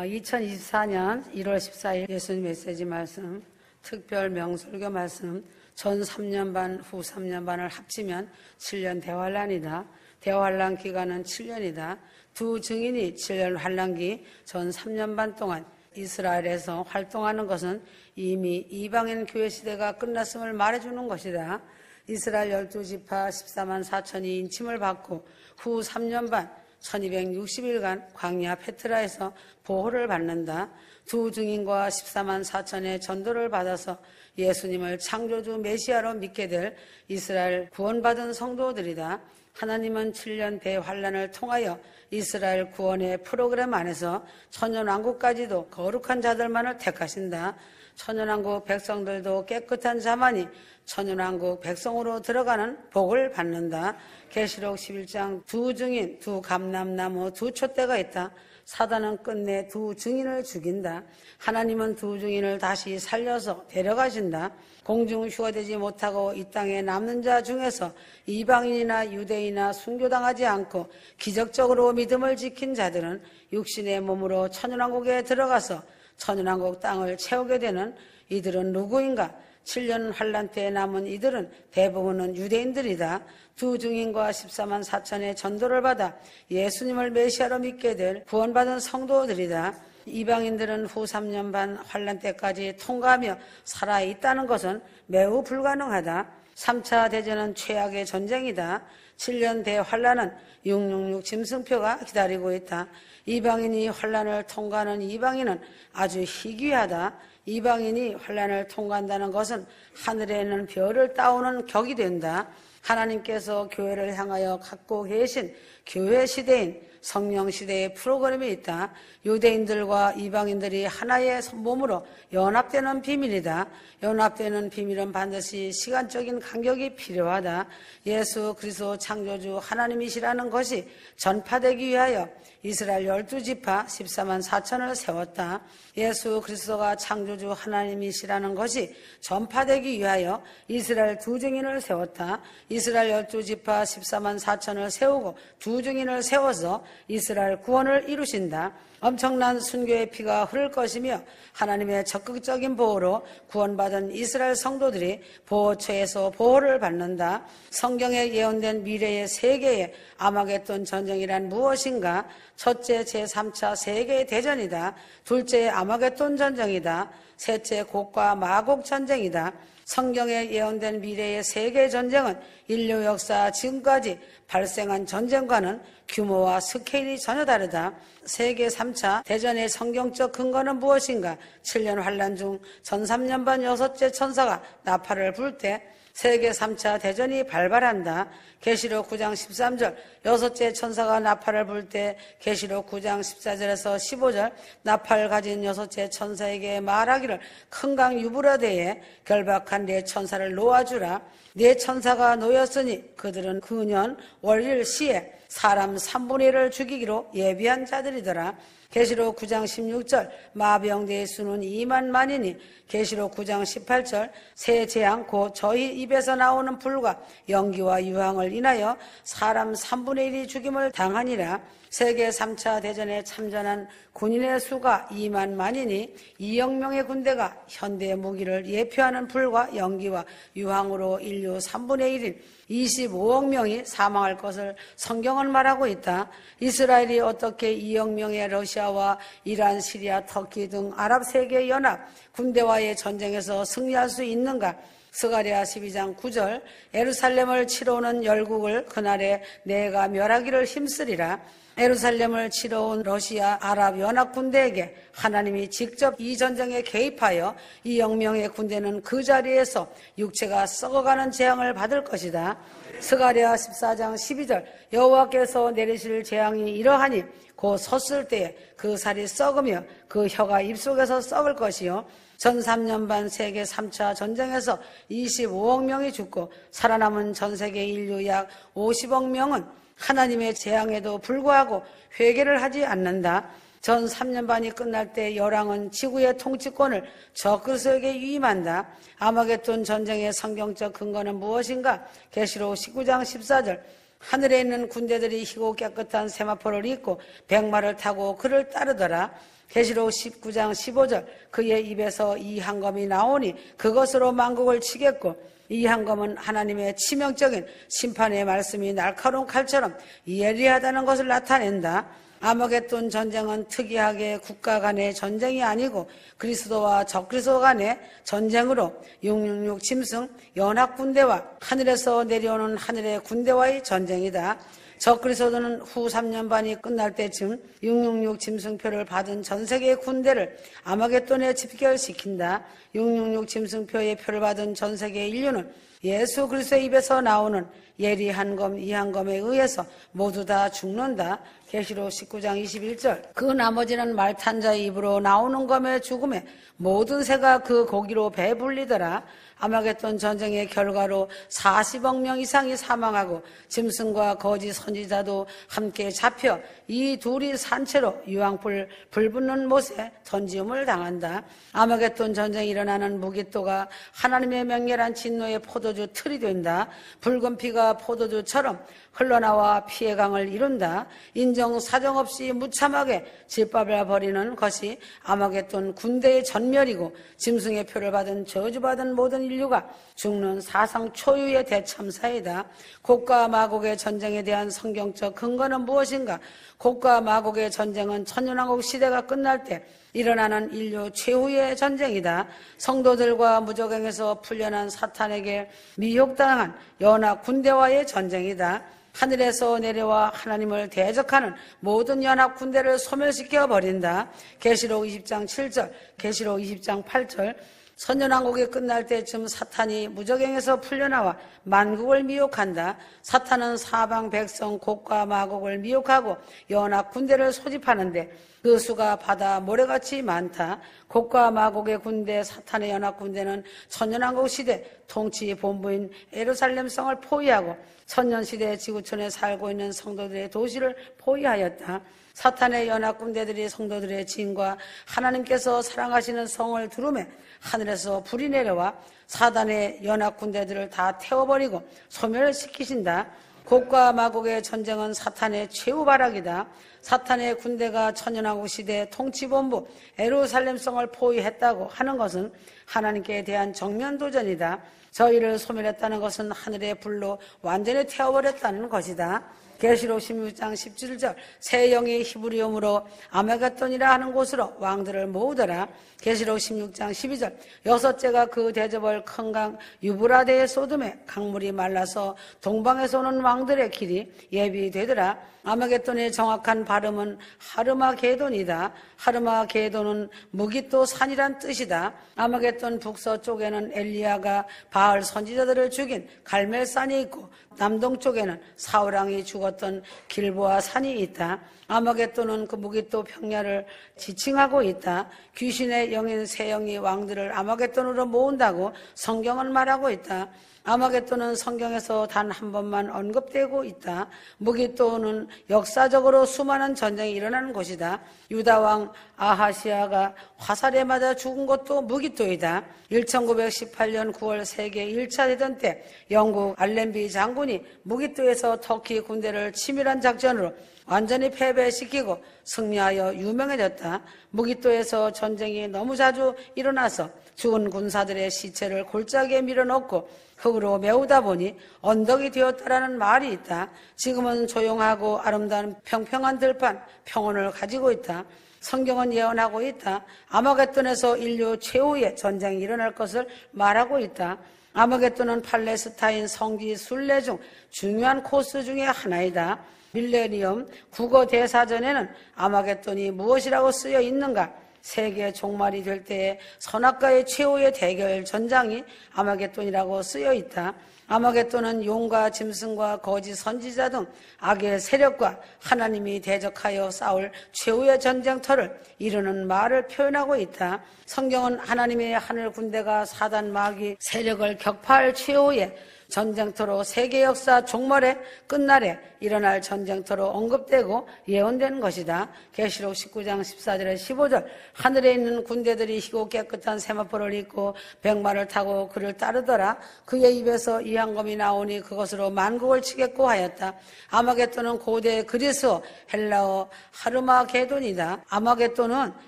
2024년 1월 14일 예수님 메시지 말씀, 특별 명설교 말씀, 전 3년 반, 후 3년 반을 합치면 7년 대환란이다. 대환란 기간은 7년이다. 두 증인이 7년 환란기 전 3년 반 동안 이스라엘에서 활동하는 것은 이미 이방인 교회 시대가 끝났음을 말해주는 것이다. 이스라엘 12지파 14만 4천이 인침을 받고 후 3년 반 1260일간 광야 페트라에서 보호를 받는다. 두 증인과 14만 4천의 전도를 받아서 예수님을 창조주 메시아로 믿게 될 이스라엘 구원받은 성도들이다. 하나님은 7년 대환란을 통하여 이스라엘 구원의 프로그램 안에서 천연왕국까지도 거룩한 자들만을 택하신다. 천연왕국 백성들도 깨끗한 자만이 천연왕국 백성으로 들어가는 복을 받는다. 계시록 11장 두 증인, 두 감람나무, 두 촛대가 있다. 사단은 끝내 두 증인을 죽인다. 하나님은 두 증인을 다시 살려서 데려가신다. 공중 휴가되지 못하고 이 땅에 남는 자 중에서 이방인이나 유대인이나 순교당하지 않고 기적적으로 믿음을 지킨 자들은 육신의 몸으로 천연왕국에 들어가서 천연왕국 땅을 채우게 되는 이들은 누구인가? 7년 환란 때에 남은 이들은 대부분은 유대인들이다. 두 증인과 14만 4천의 전도를 받아 예수님을 메시아로 믿게 될 구원받은 성도들이다. 이방인들은 후 3년 반 환란 때까지 통과하며 살아있다는 것은 매우 불가능하다. 3차 대전은 최악의 전쟁이다. 7년 대환란은 666 짐승표가 기다리고 있다. 이방인이 환란을 통과하는 이방인은 아주 희귀하다. 이방인이 환란을 통과한다는 것은 하늘에 있는 별을 따오는 격이 된다. 하나님께서 교회를 향하여 갖고 계신 교회 시대인 성령 시대의 프로그램이 있다. 유대인들과 이방인들이 하나의 몸으로 연합되는 비밀이다. 연합되는 비밀은 반드시 시간적인 간격이 필요하다. 예수 그리스도 창조주 하나님이시라는 것이 전파되기 위하여 이스라엘 12지파 14만 4천을 세웠다. 예수 그리스도가 창조주 하나님이시라는 것이 전파되기 위하여 이스라엘 두 증인을 세웠다. 이스라엘 12지파 14만 4천을 세우고 두 증인을 세워서 이스라엘 구원을 이루신다. 엄청난 순교의 피가 흐를 것이며 하나님의 적극적인 보호로 구원받은 이스라엘 성도들이 보호처에서 보호를 받는다. 성경에 예언된 미래의 세계의 아마겟돈 전쟁이란 무엇인가? 첫째 제3차 세계 대전이다. 둘째 아마겟돈 전쟁이다. 셋째 곡과 마곡 전쟁이다. 성경에 예언된 미래의 세계 전쟁은 인류 역사 지금까지 발생한 전쟁과는 규모와 스케일이 전혀 다르다. 세계 3차 대전의 성경적 근거는 무엇인가? 7년 환란 중 전 3년 반 6째 천사가 나팔을 불 때 세계 3차 대전이 발발한다. 계시록 9장 13절 6째 천사가 나팔을 불 때 계시록 9장 14절에서 15절 나팔 가진 6째 천사에게 말하기를 큰 강 유브라데에 결박한 네 천사를 놓아주라. 네 천사가 놓였으니 그들은 그년 월일 시에 사람 3분의 1을 죽이기로 예비한 자들이더라. 계시록 9장 16절 마병대의 수는 2만 만이니 계시록 9장 18절 새 재앙 곧 저희 입에서 나오는 불과 연기와 유황을 인하여 사람 3분의 1이 죽임을 당하니라. 세계 3차 대전에 참전한 군인의 수가 2만 만이니 2억 명의 군대가 현대 무기를 예표하는 불과 연기와 유황으로 인류 3분의 1인 25억 명이 사망할 것을 성경은 말하고 있다. 이스라엘이 어떻게 2억 명의 러시아와 이란, 시리아, 터키 등 아랍 세계 연합 군대와의 전쟁에서 승리할 수 있는가? 스가랴 12장 9절 예루살렘을 치러 오는 열국을 그날에 내가 멸하기를 힘쓰리라. 예루살렘을 치러 온 러시아 아랍 연합 군대에게 하나님이 직접 이 전쟁에 개입하여 2억 명의 군대는 그 자리에서 육체가 썩어가는 재앙을 받을 것이다. 스가랴 14장 12절 여호와께서 내리실 재앙이 이러하니 곧 섰을 때에 그 살이 썩으며 그 혀가 입속에서 썩을 것이요 전 3년 반 세계 3차 전쟁에서 25억 명이 죽고 살아남은 전 세계 인류 약 50억 명은 하나님의 재앙에도 불구하고 회개를 하지 않는다. 전 3년 반이 끝날 때 열왕은 지구의 통치권을 적그리스도에게 위임한다. 아마겟돈 전쟁의 성경적 근거는 무엇인가? 계시록 19장 14절 하늘에 있는 군대들이 희고 깨끗한 세마포를 입고 백마를 타고 그를 따르더라. 계시록 19장 15절 그의 입에서 이 한검이 나오니 그것으로 만국을 치겠고 이 한검은 하나님의 치명적인 심판의 말씀이 날카로운 칼처럼 예리하다는 것을 나타낸다. 아마겟돈 전쟁은 특이하게 국가 간의 전쟁이 아니고 그리스도와 적그리스도 간의 전쟁으로 666 짐승 연합군대와 하늘에서 내려오는 하늘의 군대와의 전쟁이다. 적그리스도는 후 3년 반이 끝날 때쯤 666 짐승표를 받은 전 세계의 군대를 아마겟돈에 집결시킨다. 666 짐승표의 표를 받은 전 세계의 인류는 예수 그리스도의 입에서 나오는 예리한 검, 이한 검에 의해서 모두 다 죽는다. 계시록 19장 21절 그 나머지는 말 탄 자의 입으로 나오는 검의 죽음에 모든 새가 그 고기로 배불리더라. 아마겟돈 전쟁의 결과로 40억 명 이상이 사망하고 짐승과 거짓 선지자도 함께 잡혀 이 둘이 산채로 유황불 불붙는 못에 던지움을 당한다. 아마겟돈 전쟁이 일어나는 무기토가 하나님의 맹렬한 진노의 포도주 틀이 된다. 붉은 피가 포도주처럼 흘러나와 피의 강을 이룬다. 인정 사정 없이 무참하게 짓밟아 버리는 것이 아마겟돈 군대의 전멸이고 짐승의 표를 받은 저주받은 모든 인류가 죽는 사상 초유의 대참사이다. 곡과 마곡의 전쟁에 대한 성경적 근거는 무엇인가? 곡과 마곡의 전쟁은 천년왕국 시대가 끝날 때 일어나는 인류 최후의 전쟁이다. 성도들과 무적행에서 풀려난 사탄에게 미혹당한 연합 군대와의 전쟁이다. 하늘에서 내려와 하나님을 대적하는 모든 연합 군대를 소멸시켜 버린다. 계시록 20장 7절, 계시록 20장 8절 선전왕국이 끝날 때쯤 사탄이 무적행에서 풀려나와 만국을 미혹한다. 사탄은 사방 백성 곡과 마곡을 미혹하고 연합 군대를 소집하는데 그 수가 바다 모래같이 많다. 곡과 마곡의 군대 사탄의 연합 군대는 천년왕국 시대 통치 본부인 예루살렘 성을 포위하고 천년시대 지구촌에 살고 있는 성도들의 도시를 포위하였다. 사탄의 연합 군대들이 성도들의 진과 하나님께서 사랑하시는 성을 두루매 하늘에서 불이 내려와 사단의 연합 군대들을 다 태워버리고 소멸시키신다. 곡과 마곡의 전쟁은 사탄의 최후 발악이다. 사탄의 군대가 천년왕국 시대 통치본부 예루살렘 성을 포위했다고 하는 것은 하나님께 대한 정면 도전이다. 저희를 소멸했다는 것은 하늘의 불로 완전히 태워버렸다는 것이다. 계시록 16장 17절 새 영이 히브리음으로 아마겟돈이라 하는 곳으로 왕들을 모으더라. 계시록 16장 12절 여섯째가 그 대저벌 큰 강 유브라데의 소돔에 강물이 말라서 동방에서 오는 왕들의 길이 예비되더라. 아마겟돈의 정확한 발음은 하르마게돈이다. 하르마게돈은 무기토 산이란 뜻이다. 아마겟돈 북서쪽에는 엘리야가 바알 선지자들을 죽인 갈멜산이 있고 남동쪽에는 사울왕이 죽었던 길보아 산이 있다. 아마겟돈은 그 무기토 평야를 지칭하고 있다. 귀신의 영인 새 영이 왕들을 아마겟돈으로 모은다고 성경은 말하고 있다. 아마겟돈은 성경에서 단 한 번만 언급되고 있다. 무기토는 역사적으로 수많은 전쟁이 일어나는 곳이다. 유다왕 아하시아가 화살에 맞아 죽은 것도 무기토이다. 1918년 9월 세계 1차 대전 때 영국 알렌비 장군이 무기토에서 터키 군대를 치밀한 작전으로 완전히 패배시키고 승리하여 유명해졌다. 무기토에서 전쟁이 너무 자주 일어나서 죽은 군사들의 시체를 골짜기에 밀어넣고 흙으로 메우다 보니 언덕이 되었다라는 말이 있다. 지금은 조용하고 아름다운 평평한 들판, 평온을 가지고 있다. 성경은 예언하고 있다. 아마겟돈에서 인류 최후의 전쟁이 일어날 것을 말하고 있다. 아마겟돈은 팔레스타인 성지 순례 중 중요한 코스 중에 하나이다. 밀레니엄 국어 대사전에는 아마겟돈이 무엇이라고 쓰여 있는가? 세계 종말이 될 때에 선악과의 최후의 대결 전장이 아마겟돈이라고 쓰여 있다. 아마겟돈은 용과 짐승과 거짓 선지자 등 악의 세력과 하나님이 대적하여 싸울 최후의 전쟁터를 이루는 말을 표현하고 있다. 성경은 하나님의 하늘 군대가 사단 마귀 세력을 격파할 최후의 전쟁터로 세계 역사 종말의 끝날에 일어날 전쟁터로 언급되고 예언된 것이다. 계시록 19장 14절에 15절 하늘에 있는 군대들이 희고 깨끗한 세마포를 입고 백마를 타고 그를 따르더라. 그의 입에서 이 이한검이 나오니 그것으로 만국을 치겠고 하였다. 아마겟돈은 고대 그리스어, 헬라어 하르마게돈이다. 아마겟돈은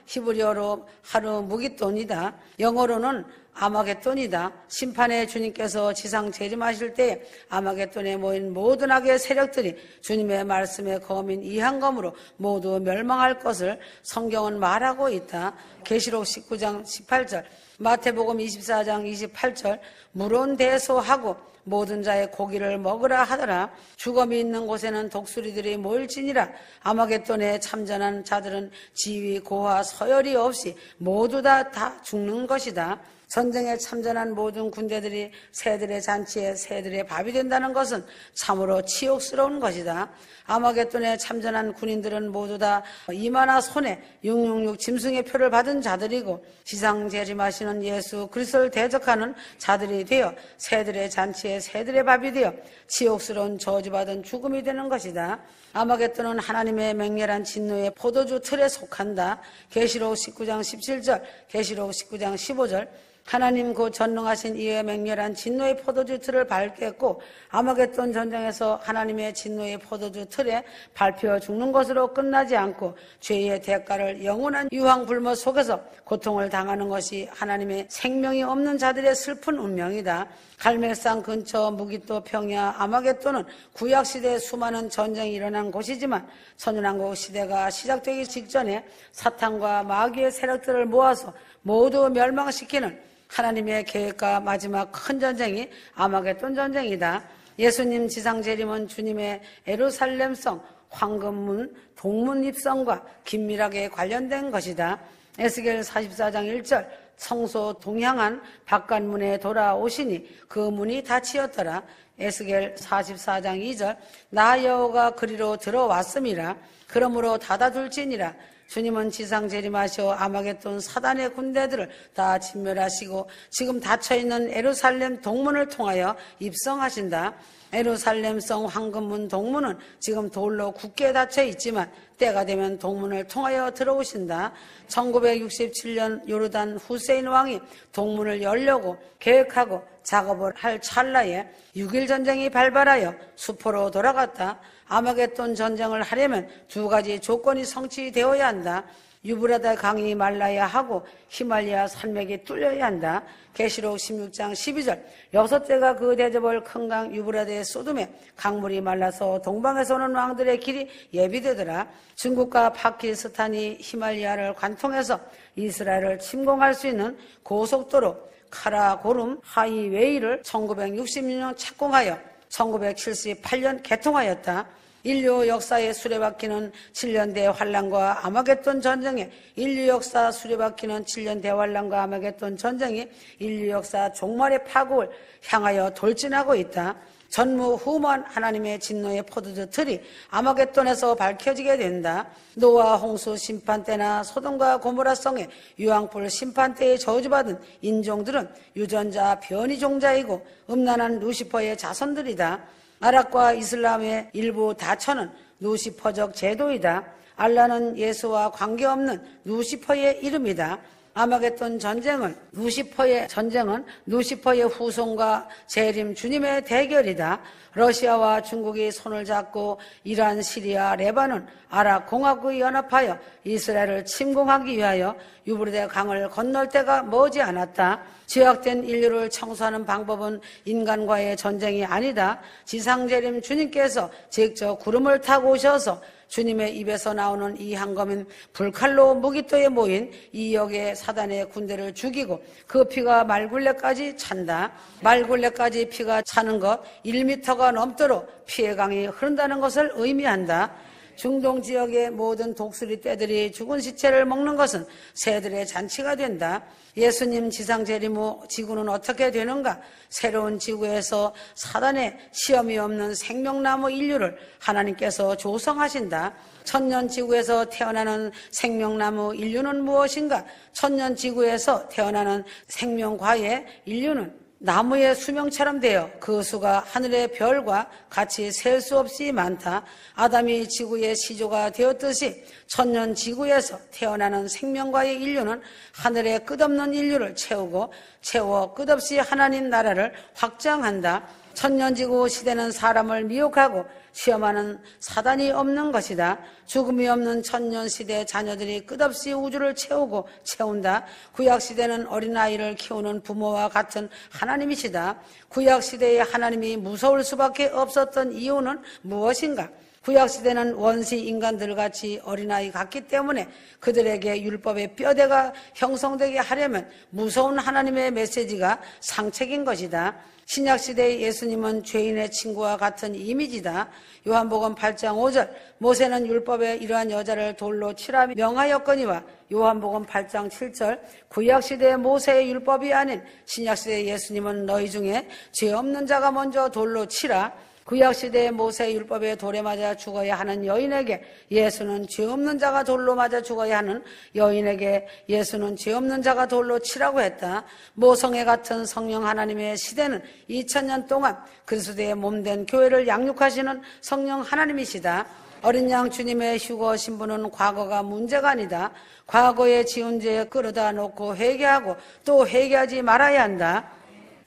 히브리어로 하르무깃돈이다. 영어로는 아마겟돈이다. 심판의 주님께서 지상 재림하실 때 아마겟돈에 모인 모든 악의 세력들이 주님의 말씀에 거민 이한검으로 모두 멸망할 것을 성경은 말하고 있다. 계시록 19장 18절, 마태복음 24장 28절, 물온대소하고 모든 자의 고기를 먹으라 하더라. 죽음이 있는 곳에는 독수리들이 모일지니라. 아마겟돈에 참전한 자들은 지위, 고하, 서열이 없이 모두 다 죽는 것이다. 전쟁에 참전한 모든 군대들이 새들의 잔치에 새들의 밥이 된다는 것은 참으로 치욕스러운 것이다. 아마겟돈에 참전한 군인들은 모두 다 이마나 손에 666 짐승의 표를 받은 자들이고 지상 재림하시는 예수 그리스도를 대적하는 자들이 되어 새들의 잔치에 새들의 밥이 되어 치욕스러운 저주받은 죽음이 되는 것이다. 아마겟돈은 하나님의 맹렬한 진노의 포도주 틀에 속한다. 계시록 19장 17절, 계시록 19장 15절, 하나님 그 전능하신 이의 맹렬한 진노의 포도주 틀을 밟겠고 아마겟돈 전쟁에서 하나님의 진노의 포도주 틀에 밟혀 죽는 것으로 끝나지 않고 죄의 대가를 영원한 유황불모 속에서 고통을 당하는 것이 하나님의 생명이 없는 자들의 슬픈 운명이다. 갈멜산 근처 무기또 평야 아마겟돈은 구약시대에 수많은 전쟁이 일어난 곳이지만 천연왕국 시대가 시작되기 직전에 사탄과 마귀의 세력들을 모아서 모두 멸망시키는 하나님의 계획과 마지막 큰 전쟁이 아마겟돈 전쟁이다. 예수님 지상 재림은 주님의 예루살렘성 황금문 동문 입성과 긴밀하게 관련된 것이다. 에스겔 44장 1절, 성소 동향한 바깥문에 돌아오시니 그 문이 닫히었더라. 에스겔 44장 2절, 나 여호와가 그리로 들어왔음이라. 그러므로 닫아둘지니라. 주님은 지상 재림하셔 아마겟돈 사단의 군대들을 다 진멸하시고 지금 닫혀있는 예루살렘 동문을 통하여 입성하신다. 예루살렘성 황금문 동문은 지금 돌로 굳게 닫혀 있지만 때가 되면 동문을 통하여 들어오신다. 1967년 요르단 후세인 왕이 동문을 열려고 계획하고 작업을 할 찰나에 6.1 전쟁이 발발하여 수포로 돌아갔다. 아마겟돈 전쟁을 하려면 두 가지 조건이 성취되어야 한다. 유브라데 강이 말라야 하고 히말리아 산맥이 뚫려야 한다. 계시록 16장 12절, 6대가 그 대접을 큰 강 유브라데의 쏟음에 강물이 말라서 동방에서 오는 왕들의 길이 예비되더라. 중국과 파키스탄이 히말리아를 관통해서 이스라엘을 침공할 수 있는 고속도로 카라고름 하이웨이를 1966년 착공하여 1978년 개통하였다. 인류 역사의 수레바퀴는 7년 대환란과 아마겟돈 전쟁에 인류 역사 수레바퀴는 7년 대환란과 아마겟돈 전쟁이 인류 역사 종말의 파국을 향하여 돌진하고 있다. 전무후무한 하나님의 진노의 포도주 틀이 아마겟돈에서 밝혀지게 된다. 노아 홍수 심판 때나 소돔과 고모라 성의 유황불 심판 때에 저주받은 인종들은 유전자 변이종자이고 음란한 루시퍼의 자손들이다. 아랍과 이슬람의 일부 다처는 루시퍼적 제도이다. 알라는 예수와 관계없는 루시퍼의 이름이다. 아마겟돈 전쟁은 루시퍼의 후손과 재림 주님의 대결이다. 러시아와 중국이 손을 잡고 이란, 시리아, 레바논, 아랍 공화국이 연합하여 이스라엘을 침공하기 위하여 유브라데 강을 건널 때가 머지 않았다. 죄악된 인류를 청소하는 방법은 인간과의 전쟁이 아니다. 지상재림 주님께서 직접 구름을 타고 오셔서 주님의 입에서 나오는 이 한검인 불칼로 무기토에 모인 이 역의 사단의 군대를 죽이고 그 피가 말굴레까지 찬다. 말굴레까지 피가 차는 것 1m가 넘도록 피의 강이 흐른다는 것을 의미한다. 중동 지역의 모든 독수리 떼들이 죽은 시체를 먹는 것은 새들의 잔치가 된다. 예수님 지상 재림 후 지구는 어떻게 되는가? 새로운 지구에서 사단의 시험이 없는 생명나무 인류를 하나님께서 조성하신다. 천년 지구에서 태어나는 생명나무 인류는 무엇인가? 천년 지구에서 태어나는 생명과의 인류는 나무의 수명처럼 되어 그 수가 하늘의 별과 같이 셀 수 없이 많다. 아담이 지구의 시조가 되었듯이 천년 지구에서 태어나는 생명과의 인류는 하늘의 끝없는 인류를 채워 끝없이 하나님 나라를 확장한다. 천년지구 시대는 사람을 미혹하고 시험하는 사단이 없는 것이다. 죽음이 없는 천년시대 자녀들이 끝없이 우주를 채우고 채운다. 구약시대는 어린아이를 키우는 부모와 같은 하나님이시다. 구약시대의 하나님이 무서울 수밖에 없었던 이유는 무엇인가? 구약시대는 원시 인간들같이 어린아이 같기 때문에 그들에게 율법의 뼈대가 형성되게 하려면 무서운 하나님의 메시지가 상책인 것이다. 신약시대의 예수님은 죄인의 친구와 같은 이미지다. 요한복음 8장 5절 모세는 율법에 이러한 여자를 돌로 치라 명하였거니와 요한복음 8장 7절 구약시대의 모세의 율법이 아닌 신약시대의 예수님은 너희 중에 죄 없는 자가 먼저 돌로 치라. 구약시대의 모세의 율법에 돌에 맞아 죽어야 하는 여인에게 예수는 죄 없는 자가 돌로 맞아 죽어야 하는 여인에게 예수는 죄 없는 자가 돌로 치라고 했다. 모성애 같은 성령 하나님의 시대는 2000년 동안 그리스도의 몸된 교회를 양육하시는 성령 하나님이시다. 어린 양 주님의 휴거 신부는 과거가 문제가 아니다. 과거에 지은 죄에 끌어다 놓고 회개하고 또 회개하지 말아야 한다.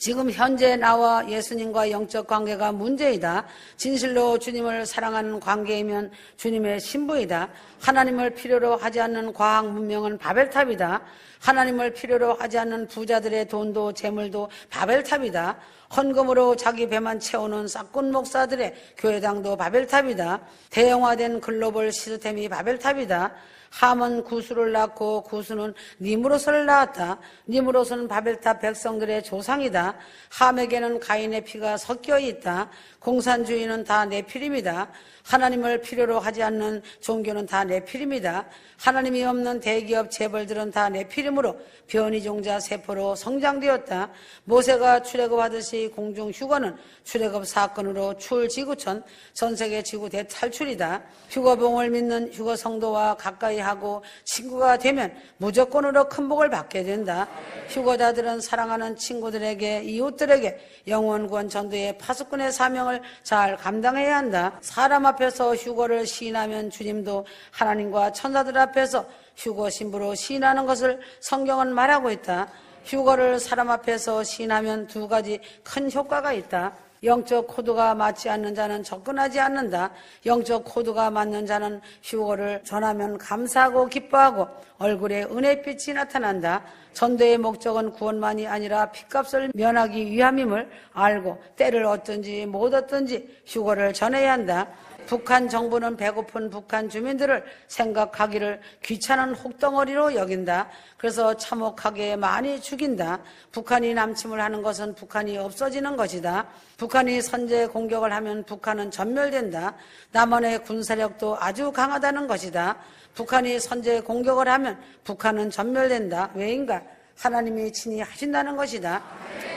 지금 현재 나와 예수님과 영적 관계가 문제이다. 진실로 주님을 사랑하는 관계이면 주님의 신부이다. 하나님을 필요로 하지 않는 과학 문명은 바벨탑이다. 하나님을 필요로 하지 않는 부자들의 돈도 재물도 바벨탑이다. 헌금으로 자기 배만 채우는 싹군 목사들의 교회당도 바벨탑이다. 대형화된 글로벌 시스템이 바벨탑이다. 함은 구수를 낳고 구수는 니무롯을 낳았다. 니무롯은 바벨탑 백성들의 조상이다. 함에게는 가인의 피가 섞여 있다. 공산주의는 다 네피림이다. 하나님을 필요로 하지 않는 종교는 다 네피림이다. 하나님이 없는 대기업 재벌들은 다 네피림으로 변이종자 세포로 성장되었다. 모세가 출애굽하듯이 공중 휴거는 출애굽 사건으로 출지구촌 전세계 지구 대탈출이다. 휴거봉을 믿는 휴거 성도와 가까이 하고 친구가 되면 무조건으로 큰 복을 받게 된다. 휴거자들은 사랑하는 친구들에게 이웃들에게 영원구원 전도의 파수꾼의 사명을 잘 감당해야 한다. 사람 앞에서 휴거를 시인하면 주님도 하나님과 천사들 앞에서 휴거 신부로 시인하는 것을 성경은 말하고 있다. 휴거를 사람 앞에서 시인하면 두 가지 큰 효과가 있다. 영적 코드가 맞지 않는 자는 접근하지 않는다. 영적 코드가 맞는 자는 휴거를 전하면 감사하고 기뻐하고 얼굴에 은혜빛이 나타난다. 전도의 목적은 구원만이 아니라 핏값을 면하기 위함임을 알고 때를 얻든지 못 얻든지 휴거를 전해야 한다. 북한 정부는 배고픈 북한 주민들을 생각하기를 귀찮은 혹덩어리로 여긴다. 그래서 참혹하게 많이 죽인다. 북한이 남침을 하는 것은 북한이 없어지는 것이다. 북한이 선제 공격을 하면 북한은 전멸된다. 남한의 군사력도 아주 강하다는 것이다. 북한이 선제 공격을 하면 북한은 전멸된다. 왜인가? 하나님이 친히 하신다는 것이다.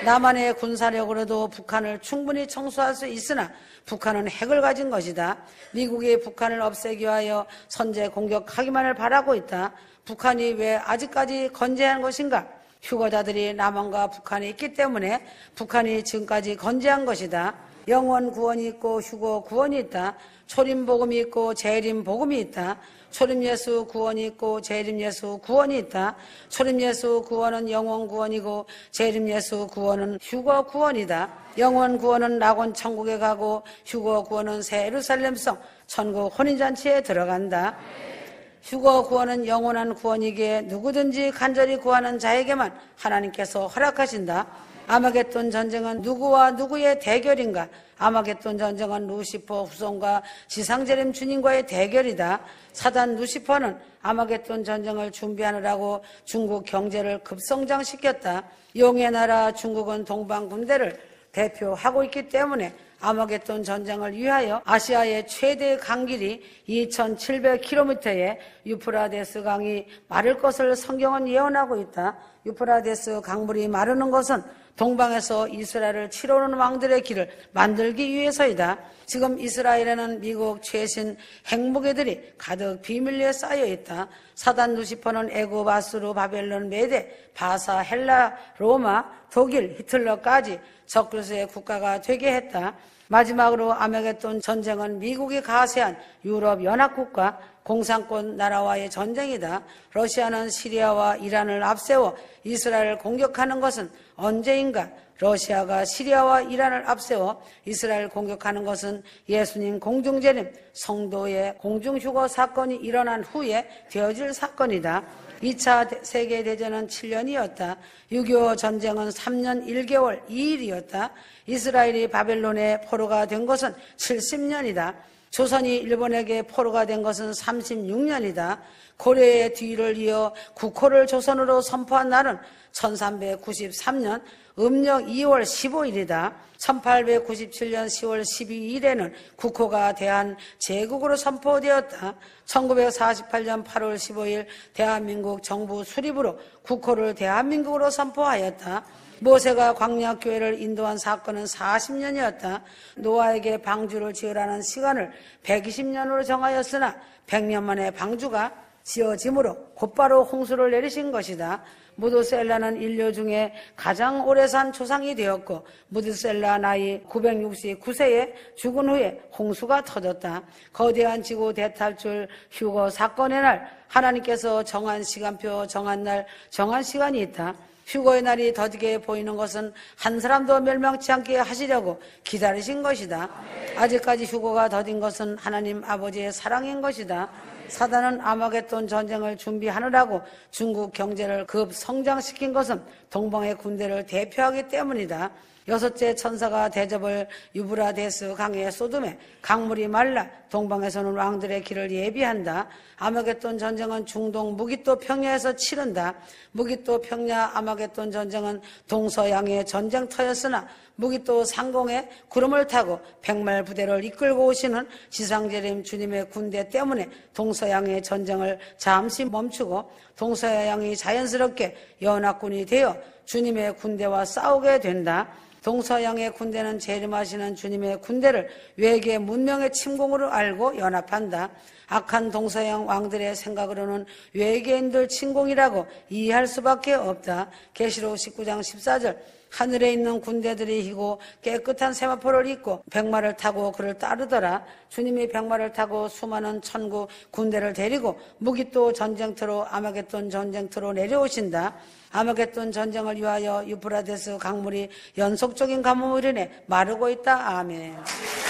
남한의 군사력으로도 북한을 충분히 청소할 수 있으나 북한은 핵을 가진 것이다. 미국이 북한을 없애기 위하여 선제 공격하기만을 바라고 있다. 북한이 왜 아직까지 건재한 것인가? 휴거자들이 남한과 북한에 있기 때문에 북한이 지금까지 건재한 것이다. 영원 구원이 있고 휴거 구원이 있다. 초림 복음이 있고 재림 복음이 있다. 초림 예수 구원이 있고 재림 예수 구원이 있다. 초림 예수 구원은 영원 구원이고 재림 예수 구원은 휴거 구원이다. 영원 구원은 낙원 천국에 가고 휴거 구원은 새 예루살렘성 천국 혼인잔치에 들어간다. 휴거 구원은 영원한 구원이기에 누구든지 간절히 구하는 자에게만 하나님께서 허락하신다. 아마겟돈 전쟁은 누구와 누구의 대결인가? 아마겟돈 전쟁은 루시퍼 후손과 지상재림 주님과의 대결이다. 사단 루시퍼는 아마겟돈 전쟁을 준비하느라고 중국 경제를 급성장시켰다. 용의 나라 중국은 동방 군대를 대표하고 있기 때문에 아마겟돈 전쟁을 위하여 아시아의 최대 강길이 2700km의 유프라데스 강이 마를 것을 성경은 예언하고 있다. 유프라데스 강물이 마르는 것은 동방에서 이스라엘을 치러오는 왕들의 길을 만들기 위해서이다. 지금 이스라엘에는 미국 최신 핵무기들이 가득 비밀리에 쌓여 있다. 사단 루시퍼는 애굽, 아수르, 바벨론, 메데, 바사, 헬라, 로마, 독일, 히틀러까지 적그리스도의 국가가 되게 했다. 마지막으로 아마겟돈 전쟁은 미국이 가세한 유럽 연합국과 공산권 나라와의 전쟁이다. 러시아는 시리아와 이란을 앞세워 이스라엘을 공격하는 것은 언제인가? 러시아가 시리아와 이란을 앞세워 이스라엘을 공격하는 것은 예수님 공중재림, 성도의 공중휴거 사건이 일어난 후에 되어질 사건이다. 2차 세계대전은 7년이었다. 6.25 전쟁은 3년 1개월 2일이었다. 이스라엘이 바벨론의 포로가 된 것은 70년이다. 조선이 일본에게 포로가 된 것은 36년이다. 고려의 뒤를 이어 국호를 조선으로 선포한 날은 1393년 음력 2월 15일이다. 1897년 10월 12일에는 국호가 대한제국으로 선포되었다. 1948년 8월 15일 대한민국 정부 수립으로 국호를 대한민국으로 선포하였다. 모세가 광야교회를 인도한 사건은 40년이었다. 노아에게 방주를 지으라는 시간을 120년으로 정하였으나 100년 만에 방주가 지어짐으로 곧바로 홍수를 내리신 것이다. 무드셀라는 인류 중에 가장 오래 산 조상이 되었고 무드셀라 나이 969세에 죽은 후에 홍수가 터졌다. 거대한 지구 대탈출 휴거 사건의 날 하나님께서 정한 시간표, 정한 날, 정한 시간이 있다. 휴거의 날이 더디게 보이는 것은 한 사람도 멸망치 않게 하시려고 기다리신 것이다. 아직까지 휴거가 더딘 것은 하나님 아버지의 사랑인 것이다. 사단은 아마겟돈 전쟁을 준비하느라고 중국 경제를 급 성장시킨 것은 동방의 군대를 대표하기 때문이다. 6째 천사가 대접을 유브라데스 강에 쏟음에 강물이 말라 동방에서는 왕들의 길을 예비한다. 아마겟돈 전쟁은 중동 무기또 평야에서 치른다. 무기또 평야 아마겟돈 전쟁은 동서양의 전쟁터였으나 무기또 상공에 구름을 타고 백말 부대를 이끌고 오시는 지상재림 주님의 군대 때문에 동서양의 전쟁을 잠시 멈추고 동서양이 자연스럽게 연합군이 되어 주님의 군대와 싸우게 된다. 동서양의 군대는 재림하시는 주님의 군대를 외계 문명의 침공으로 알고 연합한다. 악한 동서양 왕들의 생각으로는 외계인들 침공이라고 이해할 수밖에 없다. 계시록 19장 14절 하늘에 있는 군대들이 희고 깨끗한 세마포를 입고 백마를 타고 그를 따르더라. 주님이 백마를 타고 수많은 천국 군대를 데리고 무기또 전쟁터로 아마겟돈 전쟁터로 내려오신다. 아마겟돈 전쟁을 위하여 유프라데스 강물이 연속적인 가뭄으로 인해 마르고 있다. 아멘.